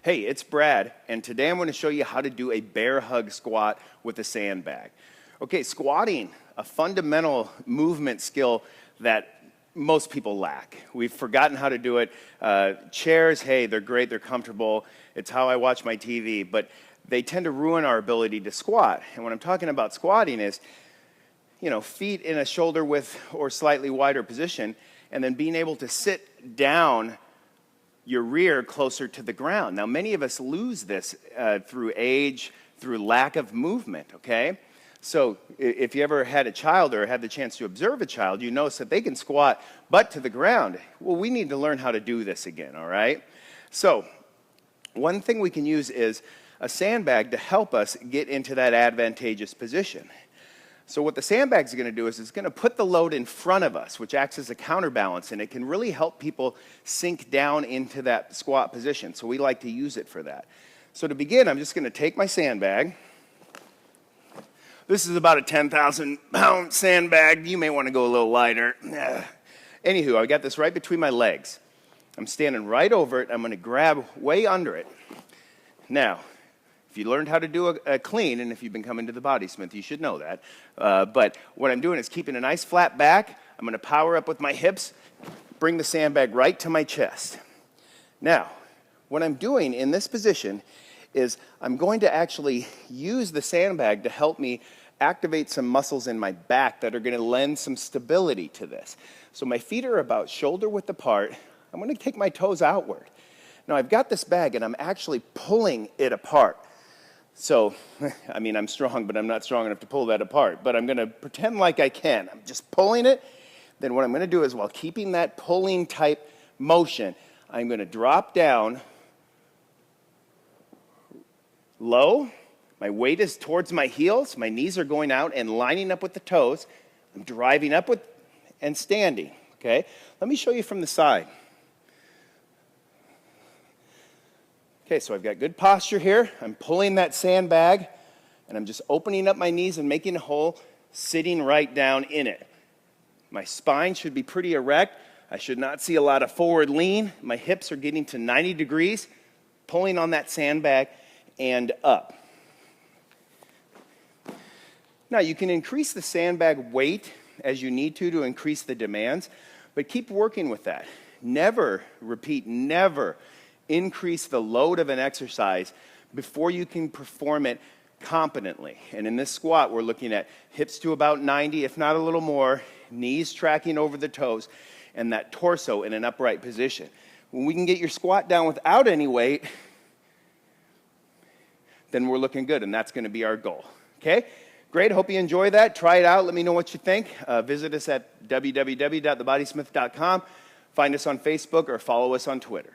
Hey, it's Brad, and today I'm going to show you how to do a bear hug squat with a sandbag. Okay, squatting, a fundamental movement skill that most people lack. We've forgotten how to do it. Chairs, hey, they're great, they're comfortable. It's how I watch my TV, but they tend to ruin our ability to squat. And what I'm talking about squatting is, feet in a shoulder width or slightly wider position, and then being able to sit down your rear closer to the ground. Now, many of us lose this through age, through lack of movement, okay? So if you ever had a child or had the chance to observe a child, you notice that they can squat butt to the ground. Well, we need to learn how to do this again, all right? So one thing we can use is a sandbag to help us get into that advantageous position. So what the sandbag is going to do is it's going to put the load in front of us, which acts as a counterbalance, and it can really help people sink down into that squat position. So we like to use it for that. So to begin, I'm just going to take my sandbag. This is about a 10,000-pound sandbag. You may want to go a little lighter. Anywho, I got this right between my legs. I'm standing right over it. I'm going to grab way under it. Now, if you learned how to do a clean, and if you've been coming to the Body Smith, you should know that. But what I'm doing is keeping a nice flat back. I'm going to power up with my hips, bring the sandbag right to my chest. Now, what I'm doing in this position is I'm going to actually use the sandbag to help me activate some muscles in my back that are going to lend some stability to this. So my feet are about shoulder width apart. I'm going to take my toes outward. Now, I've got this bag, and I'm actually pulling it apart. So, I'm strong, but I'm not strong enough to pull that apart. But I'm going to pretend like I can. I'm just pulling it. Then what I'm going to do is, while keeping that pulling type motion, I'm going to drop down low. My weight is towards my heels. My knees are going out and lining up with the toes. I'm driving up with and standing. Okay? Let me show you from the side. Okay, so I've got good posture here. I'm pulling that sandbag, and I'm just opening up my knees and making a hole, sitting right down in it. My spine should be pretty erect. I should not see a lot of forward lean. My hips are getting to 90 degrees, pulling on that sandbag and up. Now, you can increase the sandbag weight as you need to increase the demands, but keep working with that. Never increase the load of an exercise before you can perform it competently. And in this squat, we're looking at hips to about 90, if not a little more, knees tracking over the toes, and that torso in an upright position. When we can get your squat down without any weight, then we're looking good, and that's going to be our goal. Okay? Great. Hope you enjoy that. Try it out. Let me know what you think. Visit us at www.thebodysmith.com. Find us on Facebook or follow us on Twitter.